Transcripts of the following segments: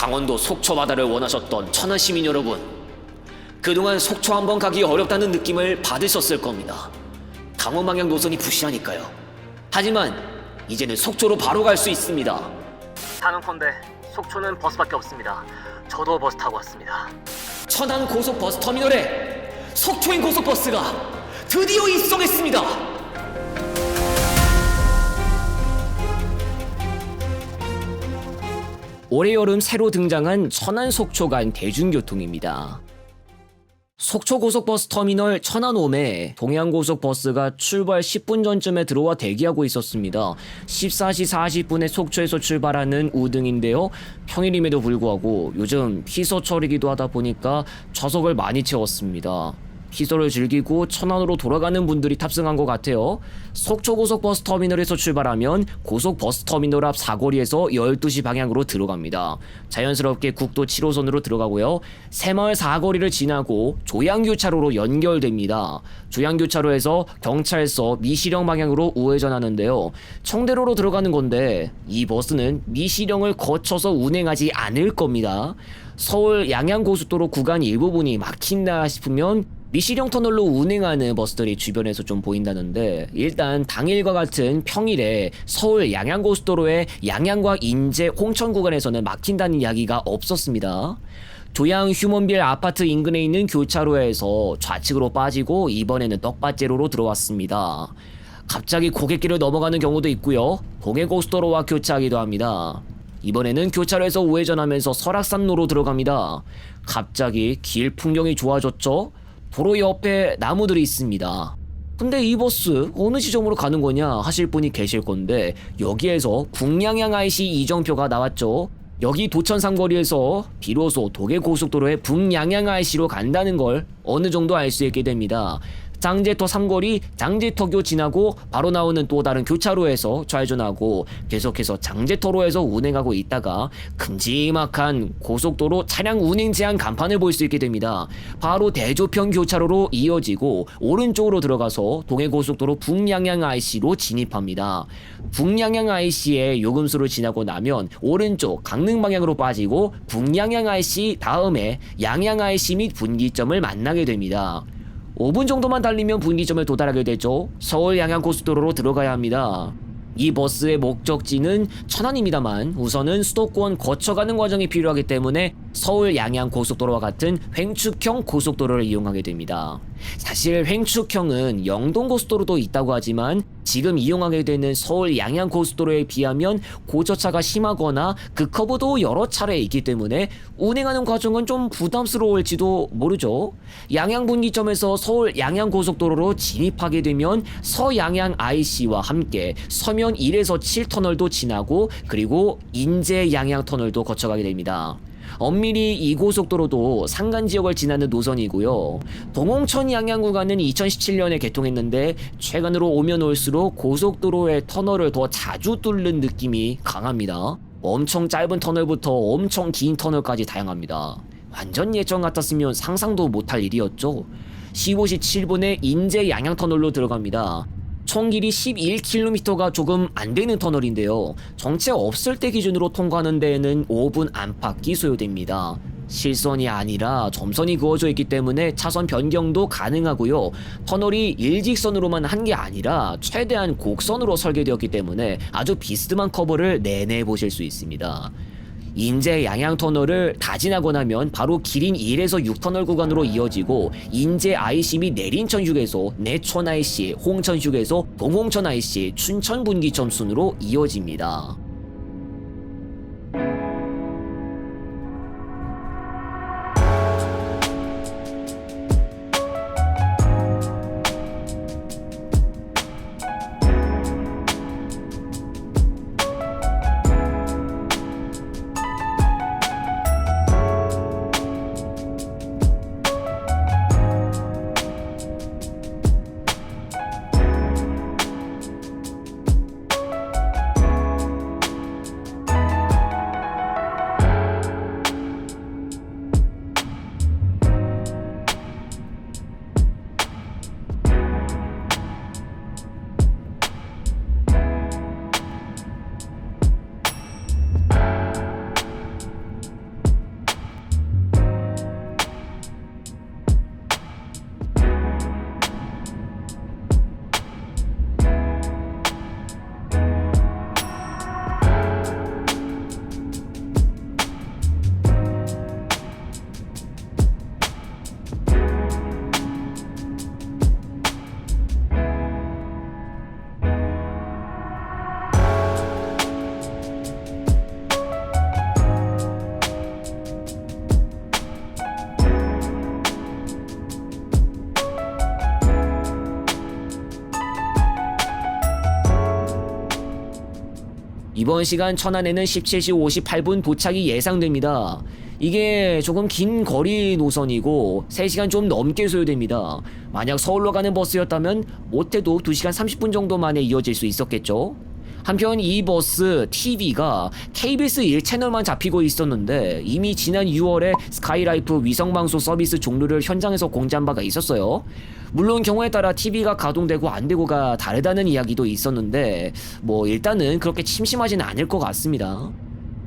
강원도 속초 바다를 원하셨던 천안 시민 여러분, 그동안 속초 한번 가기 어렵다는 느낌을 받으셨을 겁니다. 강원 방향 노선이 부실하니까요. 하지만 이제는 속초로 바로 갈 수 있습니다. 사는컨대 속초는 버스밖에 없습니다. 저도 버스 타고 왔습니다. 천안 고속버스 터미널에 속초행 고속버스가 드디어 입성했습니다. 올해 여름 새로 등장한 천안 속초 간 대중교통입니다. 속초 고속버스 터미널 천안홈에 동해안고속버스가 출발 10분 전쯤에 들어와 대기하고 있었습니다. 14시 40분에 속초에서 출발하는 우등인데요. 평일임에도 불구하고 요즘 피서철이기도 하다 보니까 좌석을 많이 채웠습니다. 피서를 즐기고 천안으로 돌아가는 분들이 탑승한 것 같아요. 속초 고속버스 터미널에서 출발하면 고속버스 터미널 앞 사거리에서 12시 방향으로 들어갑니다. 자연스럽게 국도 7호선으로 들어가고요. 새마을 사거리를 지나고 조양교차로로 연결됩니다. 조양교차로에서 경찰서 미시령 방향으로 우회전하는데요. 청대로로 들어가는 건데 이 버스는 미시령을 거쳐서 운행하지 않을 겁니다. 서울 양양고속도로 구간 일부분이 막힌다 싶으면 미시령 터널로 운행하는 버스들이 주변에서 좀 보인다는데, 일단 당일과 같은 평일에 서울 양양고속도로의 양양과 인제 홍천 구간에서는 막힌다는 이야기가 없었습니다. 조양 휴먼빌 아파트 인근에 있는 교차로에서 좌측으로 빠지고 이번에는 떡밭제로로 들어왔습니다. 갑자기 고갯길을 넘어가는 경우도 있고요. 동해고속도로와 교차하기도 합니다. 이번에는 교차로에서 우회전하면서 설악산로로 들어갑니다. 갑자기 길 풍경이 좋아졌죠? 도로 옆에 나무들이 있습니다. 근데 이 버스 어느 지점으로 가는 거냐 하실 분이 계실 건데, 여기에서 북량양 IC 이정표가 나왔죠. 여기 도천 삼거리에서 비로소 동해고속도로의 북량양 IC로 간다는 걸 어느 정도 알 수 있게 됩니다. 장제터 삼거리 장제터교 지나고 바로 나오는 또 다른 교차로에서 좌회전하고 계속해서 장제터로에서 운행하고 있다가 큼지막한 고속도로 차량 운행 제한 간판을 볼 수 있게 됩니다. 바로 대조평 교차로로 이어지고 오른쪽으로 들어가서 동해고속도로 북량양 IC로 진입합니다. 북량양 IC의 요금소를 지나고 나면 오른쪽 강릉 방향으로 빠지고 북량양 IC 다음에 양양 IC 및 분기점을 만나게 됩니다. 5분 정도만 달리면 분기점에 도달하게 되죠. 서울 양양고속도로로 들어가야 합니다. 이 버스의 목적지는 천안입니다만 우선은 수도권 거쳐가는 과정이 필요하기 때문에 서울 양양고속도로와 같은 횡축형 고속도로를 이용하게 됩니다. 사실 횡축형은 영동고속도로도 있다고 하지만 지금 이용하게 되는 서울 양양고속도로에 비하면 고저차가 심하거나 그 커브도 여러 차례 있기 때문에 운행하는 과정은 좀 부담스러울지도 모르죠. 양양분기점에서 서울 양양고속도로로 진입하게 되면 서양양 IC와 함께 서면 1에서 7터널도 지나고 그리고 인제 양양터널도 거쳐가게 됩니다. 엄밀히 이 고속도로도 산간지역을 지나는 노선이고요. 동홍천 양양 구간은 2017년에 개통했는데 최근으로 오면 올수록 고속도로의 터널을 더 자주 뚫는 느낌이 강합니다. 엄청 짧은 터널부터 엄청 긴 터널까지 다양합니다. 완전 예전 같았으면 상상도 못할 일이었죠. 15시 7분에 인제 양양터널로 들어갑니다. 총 길이 11km가 조금 안 되는 터널인데요. 정체 없을 때 기준으로 통과하는 데에는 5분 안팎이 소요됩니다. 실선이 아니라 점선이 그어져 있기 때문에 차선 변경도 가능하고요. 터널이 일직선으로만 한 게 아니라 최대한 곡선으로 설계되었기 때문에 아주 비스듬한 커브를 내내 보실 수 있습니다. 인제 양양터널을 다 지나고 나면 바로 기린 1에서 6터널 구간으로 이어지고 인제 IC 및 내린천 휴게소, 내촌 IC, 홍천 휴게소, 동홍천 IC, 춘천 분기점 순으로 이어집니다. 이번 시간 천안에는 17시 58분 도착이 예상됩니다. 이게 조금 긴 거리 노선이고 3시간 좀 넘게 소요됩니다. 만약 서울로 가는 버스였다면 못해도 2시간 30분 정도 만에 이어질 수 있었겠죠. 한편 이 버스 TV가 KBS 1채널만 잡히고 있었는데 이미 지난 6월에 스카이라이프 위성방송 서비스 종료를 현장에서 공지한 바가 있었어요. 물론 경우에 따라 TV가 가동되고 안 되고가 다르다는 이야기도 있었는데 뭐 일단은 그렇게 심심하지는 않을 것 같습니다.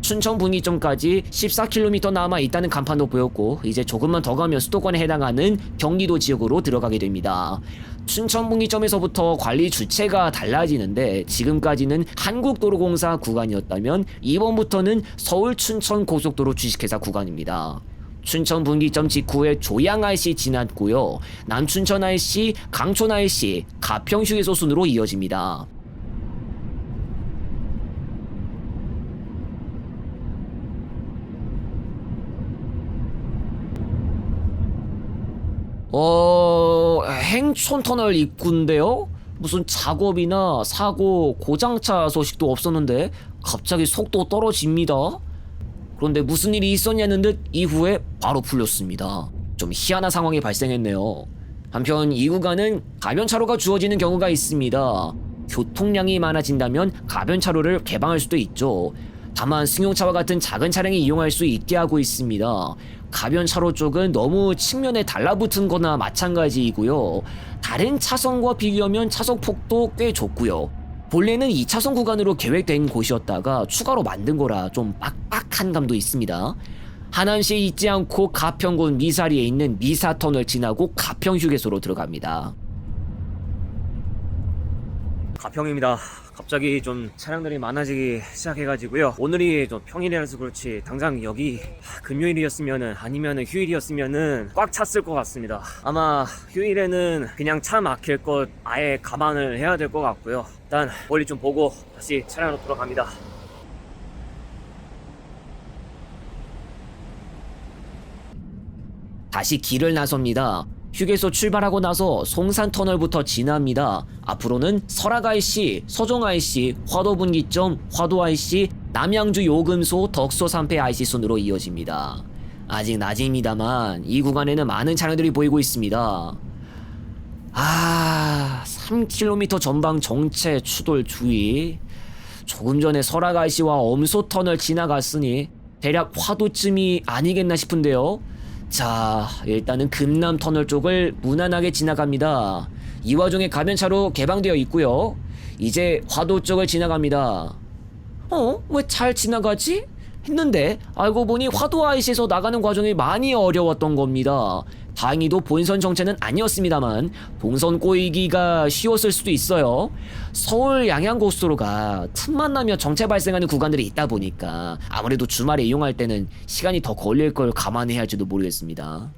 춘천 분기점까지 14km 남아 있다는 간판도 보였고 이제 조금만 더 가면 수도권에 해당하는 경기도 지역으로 들어가게 됩니다. 춘천 분기점에서부터 관리 주체가 달라지는데 지금까지는 한국도로공사 구간이었다면 이번부터는 서울 춘천 고속도로 주식회사 구간입니다. 춘천 분기점 직후에 조양 IC 지났고요. 남춘천 IC, 강촌 IC, 가평 휴게소 순으로 이어집니다. 행촌터널 입구인데요? 무슨 작업이나 사고, 고장차 소식도 없었는데 갑자기 속도 떨어집니다. 그런데 무슨 일이 있었냐는 듯 이후에 바로 풀렸습니다. 좀 희한한 상황이 발생했네요. 한편 이 구간은 가변차로가 주어지는 경우가 있습니다. 교통량이 많아진다면 가변차로를 개방할 수도 있죠. 다만 승용차와 같은 작은 차량이 이용할 수 있게 하고 있습니다. 가변차로 쪽은 너무 측면에 달라붙은 거나 마찬가지이고요. 다른 차선과 비교하면 차속폭도 꽤 좁고요. 본래는 2차선 구간으로 계획된 곳이었다가 추가로 만든 거라 좀 빡빡한 감도 있습니다. 하남시에 있지 않고 가평군 미사리에 있는 미사터널 지나고 가평 휴게소로 들어갑니다. 가평입니다. 갑자기 좀 차량들이 많아지기 시작해가지고요. 오늘이 좀 평일이라서 그렇지 당장 여기 금요일이었으면은 아니면은 휴일이었으면은 꽉 찼을 것 같습니다. 아마 휴일에는 그냥 차 막힐 것 아예 감안을 해야 될 것 같고요. 일단 멀리 좀 보고 다시 차량으로 돌아갑니다. 다시 길을 나섭니다. 휴게소 출발하고 나서 송산터널부터 지납니다. 앞으로는 설악IC, 서종IC, 화도분기점, 화도IC, 남양주 요금소, 덕소산패 IC 순으로 이어집니다. 아직 낮입니다만 이 구간에는 많은 차량들이 보이고 있습니다. 3km 전방 정체 추돌 주의. 조금 전에 설악IC와 엄소터널 지나갔으니 대략 화도쯤이 아니겠나 싶은데요. 자, 일단은 금남터널 쪽을 무난하게 지나갑니다. 이 와중에 가변차로 개방되어 있고요. 이제 화도 쪽을 지나갑니다. 왜 잘 지나가지? 했는데 알고 보니 화도 IC에서 나가는 과정이 많이 어려웠던 겁니다. 다행히도 본선 정체는 아니었습니다만 동선 꼬이기가 쉬웠을 수도 있어요. 서울 양양고속도로가 틈만 나면 정체 발생하는 구간들이 있다 보니까 아무래도 주말에 이용할 때는 시간이 더 걸릴 걸 감안해야 할지도 모르겠습니다.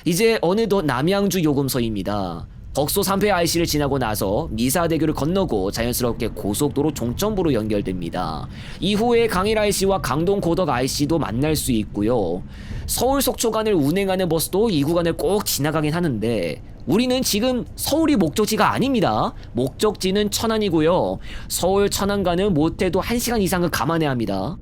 이제 어느덧 남양주 요금소입니다. 덕소 3회 IC를 지나고 나서 미사대교를 건너고 자연스럽게 고속도로 종점부로 연결됩니다. 이후에 강일 IC와 강동 고덕 IC도 만날 수 있고요. 서울 속초간을 운행하는 버스도 이 구간을 꼭 지나가긴 하는데 우리는 지금 서울이 목적지가 아닙니다. 목적지는 천안이고요. 서울 천안간은 못해도 1시간 이상은 감안해야 합니다.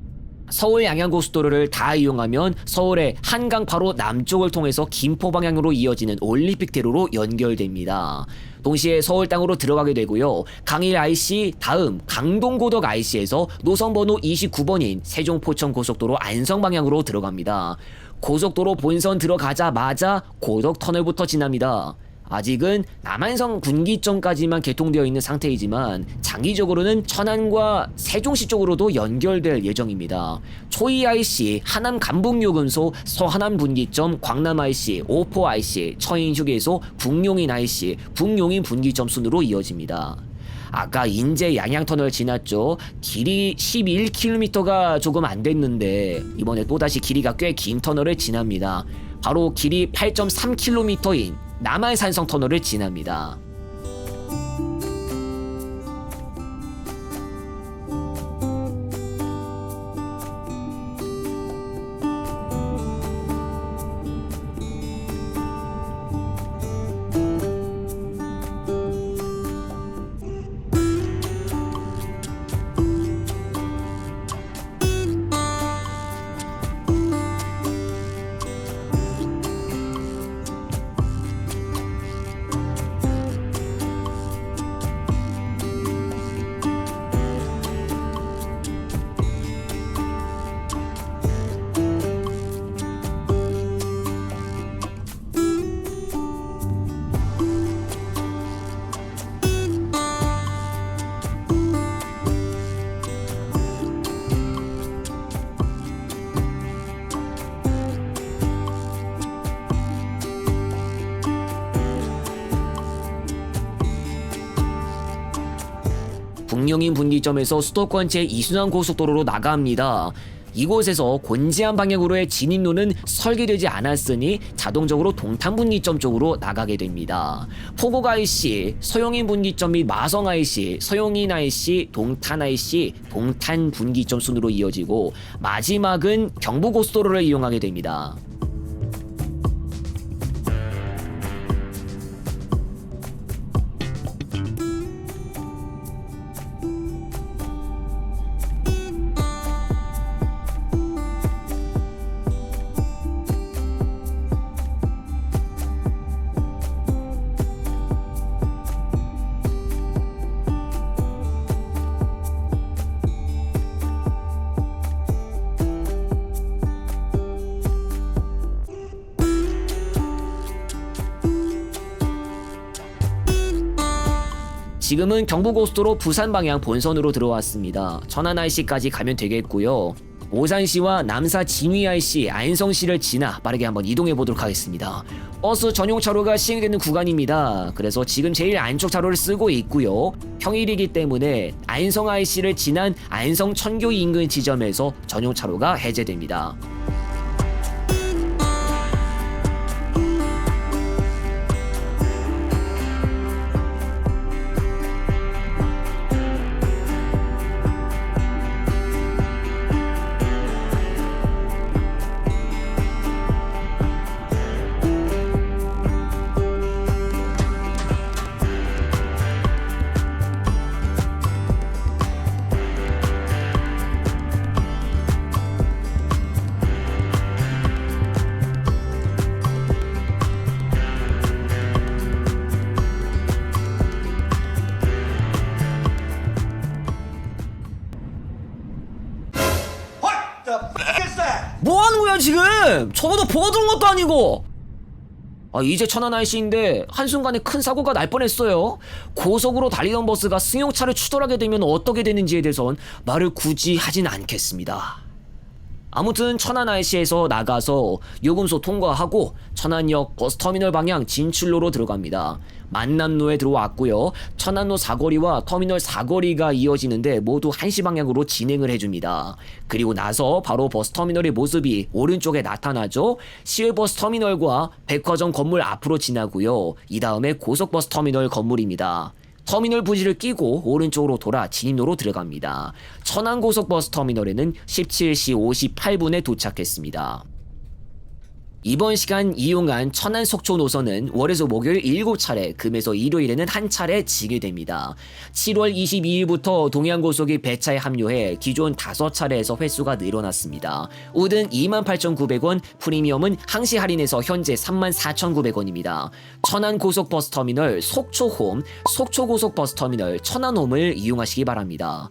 서울 양양고속도로를 다 이용하면 서울의 한강 바로 남쪽을 통해서 김포 방향으로 이어지는 올림픽대로로 연결됩니다. 동시에 서울 땅으로 들어가게 되고요. 강일 IC 다음 강동고덕 IC에서 노선번호 29번인 세종포천고속도로 안성 방향으로 들어갑니다. 고속도로 본선 들어가자마자 고덕터널부터 지납니다. 아직은 남한성 분기점까지만 개통되어 있는 상태이지만 장기적으로는 천안과 세종시 쪽으로도 연결될 예정입니다. 초이 IC, 하남 간북요금소, 서하남 분기점, 광남 IC, 오포 IC, 처인 휴게소, 북용인 IC, 북용인 분기점 순으로 이어집니다. 아까 인제 양양터널 지났죠. 길이 11km가 조금 안 됐는데 이번에 또다시 길이가 꽤 긴 터널을 지납니다. 바로 길이 8.3km인 남한산성 터널을 지납니다. 강령인 분기점에서 수도권 제2순환 고속도로로 나갑니다. 이곳에서 곤지암 방향으로의 진입로는 설계되지 않았으니 자동적으로 동탄 분기점 쪽으로 나가게 됩니다. 포곡 IC, 서용인 분기점 및 마성 IC, 서용인 IC, 동탄 IC, 동탄 분기점 순으로 이어지고 마지막은 경부고속도로를 이용하게 됩니다. 지금은 경부고속도로 부산 방향 본선으로 들어왔습니다. 천안 IC까지 가면 되겠고요. 오산시와 남사 진위 IC, 안성시를 지나 빠르게 한번 이동해 보도록 하겠습니다. 버스 전용 차로가 시행되는 구간입니다. 그래서 지금 제일 안쪽 차로를 쓰고 있고요. 평일이기 때문에 안성 IC를 지난 안성 천교 인근 지점에서 전용 차로가 해제됩니다. 뭐 하는 거야 지금? 저보다 보고 들은 것도 아니고. 이제 천안 IC인데 한순간에 큰 사고가 날 뻔했어요. 고속으로 달리던 버스가 승용차를 추돌하게 되면 어떻게 되는지에 대해선 말을 굳이 하진 않겠습니다. 아무튼 천안 IC에서 나가서 요금소 통과하고 천안역 버스터미널 방향 진출로로 들어갑니다. 만남로에 들어왔고요. 천안로 사거리와 터미널 사거리가 이어지는데 모두 1시 방향으로 진행을 해줍니다. 그리고 나서 바로 버스터미널의 모습이 오른쪽에 나타나죠. 시외버스터미널과 백화점 건물 앞으로 지나고요. 이 다음에 고속버스터미널 건물입니다. 터미널 부지를 끼고 오른쪽으로 돌아 진입로로 들어갑니다. 천안고속버스터미널에는 17시 58분에 도착했습니다. 이번 시간 이용한 천안 속초 노선은 월에서 목요일 7차례, 금에서 일요일에는 1차례 지게 됩니다. 7월 22일부터 동해안고속이 배차에 합류해 기존 5차례에서 횟수가 늘어났습니다. 우등 28,900원, 프리미엄은 항시 할인해서 현재 34,900원입니다. 천안고속버스터미널 속초홈, 속초고속버스터미널 천안홈을 이용하시기 바랍니다.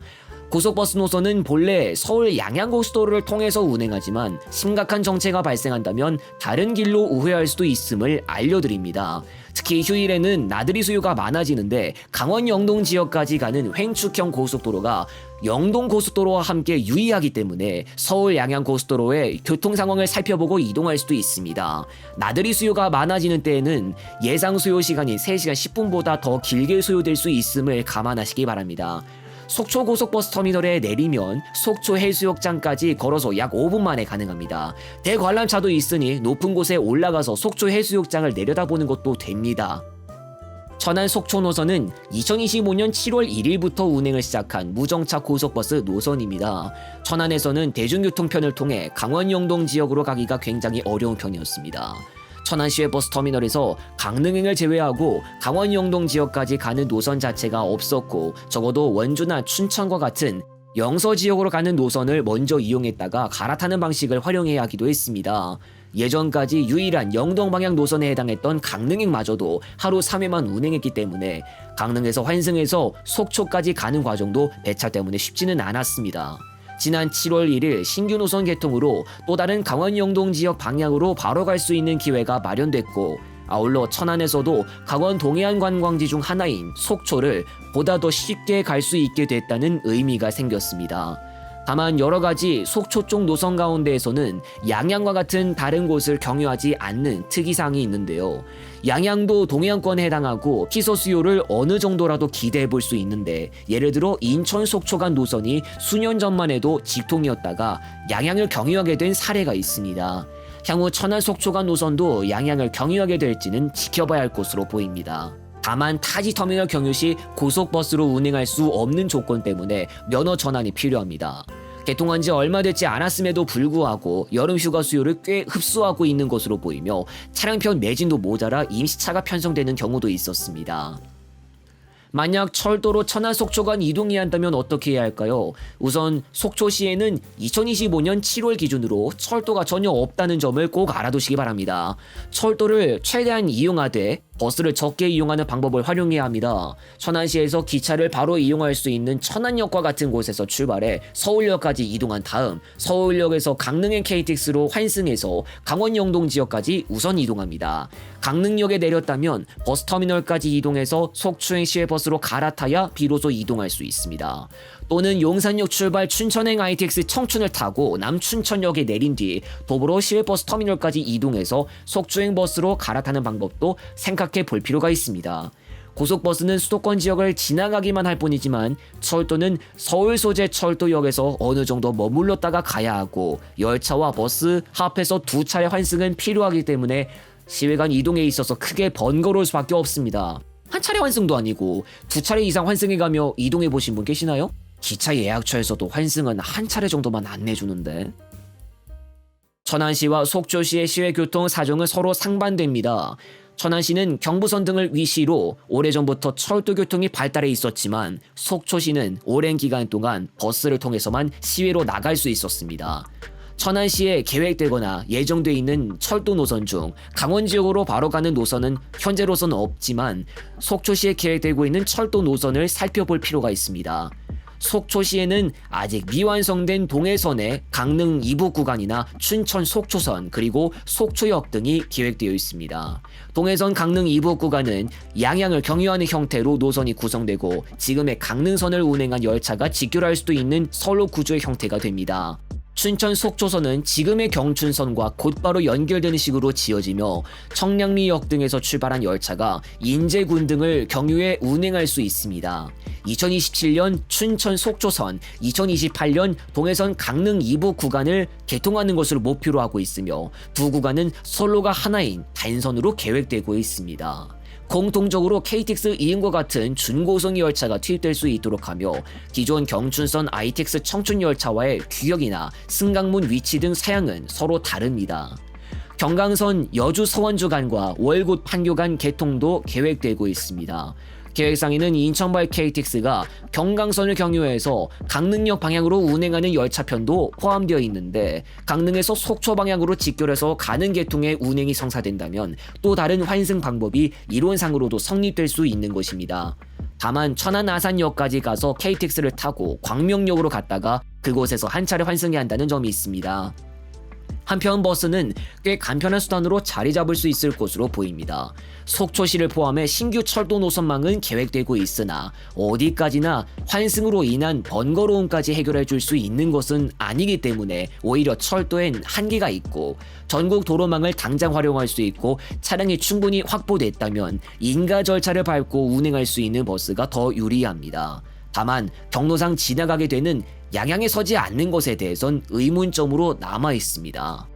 고속버스 노선은 본래 서울 양양고속도로를 통해서 운행하지만 심각한 정체가 발생한다면 다른 길로 우회할 수도 있음을 알려드립니다. 특히 휴일에는 나들이 수요가 많아지는데 강원 영동 지역까지 가는 횡축형 고속도로가 영동 고속도로와 함께 유의하기 때문에 서울 양양 고속도로의 교통 상황을 살펴보고 이동할 수도 있습니다. 나들이 수요가 많아지는 때에는 예상 수요 시간이 3시간 10분보다 더 길게 소요될 수 있음을 감안하시기 바랍니다. 속초 고속버스 터미널에 내리면 속초 해수욕장까지 걸어서 약 5분 만에 가능합니다. 대관람차도 있으니 높은 곳에 올라가서 속초 해수욕장을 내려다보는 것도 됩니다. 천안 속초 노선은 2025년 7월 1일부터 운행을 시작한 무정차 고속버스 노선입니다. 천안에서는 대중교통편을 통해 강원 영동 지역으로 가기가 굉장히 어려운 편이었습니다. 천안시외버스터미널에서 강릉행을 제외하고 강원 영동 지역까지 가는 노선 자체가 없었고 적어도 원주나 춘천과 같은 영서 지역으로 가는 노선을 먼저 이용했다가 갈아타는 방식을 활용해야 하기도 했습니다. 예전까지 유일한 영동 방향 노선에 해당했던 강릉행마저도 하루 3회만 운행했기 때문에 강릉에서 환승해서 속초까지 가는 과정도 배차 때문에 쉽지는 않았습니다. 지난 7월 1일 신규 노선 개통으로 또 다른 강원 영동 지역 방향으로 바로 갈 수 있는 기회가 마련됐고 아울러 천안에서도 강원 동해안 관광지 중 하나인 속초를 보다 더 쉽게 갈 수 있게 됐다는 의미가 생겼습니다. 다만 여러가지 속초 쪽 노선 가운데에서는 양양과 같은 다른 곳을 경유하지 않는 특이사항이 있는데요. 양양도 동해안권에 해당하고 피서 수요를 어느 정도라도 기대해 볼 수 있는데, 예를 들어 인천 속초 간 노선이 수년 전만 해도 직통이었다가 양양을 경유하게 된 사례가 있습니다. 향후 천안 속초 간 노선도 양양을 경유하게 될지는 지켜봐야 할 것으로 보입니다. 다만 타지터미널 경유 시 고속버스로 운행할 수 없는 조건 때문에 면허 전환이 필요합니다. 개통한 지 얼마 되지 않았음에도 불구하고 여름 휴가 수요를 꽤 흡수하고 있는 것으로 보이며 차량편 매진도 모자라 임시차가 편성되는 경우도 있었습니다. 만약 철도로 천안 속초 간 이동해야 한다면 어떻게 해야 할까요? 우선 속초시에는 2025년 7월 기준으로 철도가 전혀 없다는 점을 꼭 알아두시기 바랍니다. 철도를 최대한 이용하되 버스를 적게 이용하는 방법을 활용해야 합니다. 천안시에서 기차를 바로 이용할 수 있는 천안역과 같은 곳에서 출발해 서울역까지 이동한 다음 서울역에서 강릉행 KTX로 환승해서 강원 영동 지역까지 우선 이동합니다. 강릉역에 내렸다면 버스터미널까지 이동해서 속초행 시외버스로 갈아타야 비로소 이동할 수 있습니다. 또는 용산역 출발 춘천행 ITX 청춘을 타고 남춘천역에 내린 뒤 도보로 시외버스 터미널까지 이동해서 속초행 버스로 갈아타는 방법도 생각해 볼 필요가 있습니다. 고속버스는 수도권 지역을 지나가기만 할 뿐이지만 철도는 서울 소재 철도역에서 어느 정도 머물렀다가 가야 하고 열차와 버스 합해서 두 차례 환승은 필요하기 때문에 시외 간 이동에 있어서 크게 번거로울 수밖에 없습니다. 한 차례 환승도 아니고 두 차례 이상 환승해가며 이동해 보신 분 계시나요? 기차 예약처에서도 환승은 한 차례 정도만 안내주는데. 천안시와 속초시의 시외교통 사정은 서로 상반됩니다. 천안시는 경부선 등을 위시로 오래전부터 철도 교통이 발달해 있었지만 속초시는 오랜 기간 동안 버스를 통해서만 시외로 나갈 수 있었습니다. 천안시에 계획되거나 예정돼 있는 철도 노선 중 강원 지역으로 바로 가는 노선은 현재로서는 없지만 속초시에 계획되고 있는 철도 노선을 살펴볼 필요가 있습니다. 속초시에는 아직 미완성된 동해선의 강릉 이북 구간이나 춘천 속초선 그리고 속초역 등이 계획되어 있습니다. 동해선 강릉 이북 구간은 양양을 경유하는 형태로 노선이 구성되고 지금의 강릉선을 운행한 열차가 직결할 수도 있는 선로 구조의 형태가 됩니다. 춘천 속초선은 지금의 경춘선과 곧바로 연결되는 식으로 지어지며 청량리역 등에서 출발한 열차가 인제군 등을 경유해 운행할 수 있습니다. 2027년 춘천 속초선, 2028년 동해선 강릉 이북 구간을 개통하는 것을 목표로 하고 있으며 두 구간은 선로가 하나인 단선으로 계획되고 있습니다. 공통적으로 KTX 이음과 같은 준고속 열차가 투입될 수 있도록 하며 기존 경춘선 ITX 청춘 열차와의 규격이나 승강문 위치 등 사양은 서로 다릅니다. 경강선 여주 서원주 간과 월곶 판교 간 개통도 계획되고 있습니다. 계획상에는 인천발 KTX가 경강선을 경유해서 강릉역 방향으로 운행하는 열차편도 포함되어 있는데 강릉에서 속초 방향으로 직결해서 가는 계통의 운행이 성사된다면 또 다른 환승 방법이 이론상으로도 성립될 수 있는 것입니다. 다만 천안 아산역까지 가서 KTX를 타고 광명역으로 갔다가 그곳에서 한 차례 환승해야 한다는 점이 있습니다. 한편 버스는 꽤 간편한 수단으로 자리 잡을 수 있을 것으로 보입니다. 속초시를 포함해 신규 철도 노선망은 계획되고 있으나 어디까지나 환승으로 인한 번거로움까지 해결해 줄 수 있는 것은 아니기 때문에 오히려 철도엔 한계가 있고 전국 도로망을 당장 활용할 수 있고 차량이 충분히 확보됐다면 인가 절차를 밟고 운행할 수 있는 버스가 더 유리합니다. 다만 경로상 지나가게 되는 양양에 서지 않는 것에 대해선 의문점으로 남아 있습니다.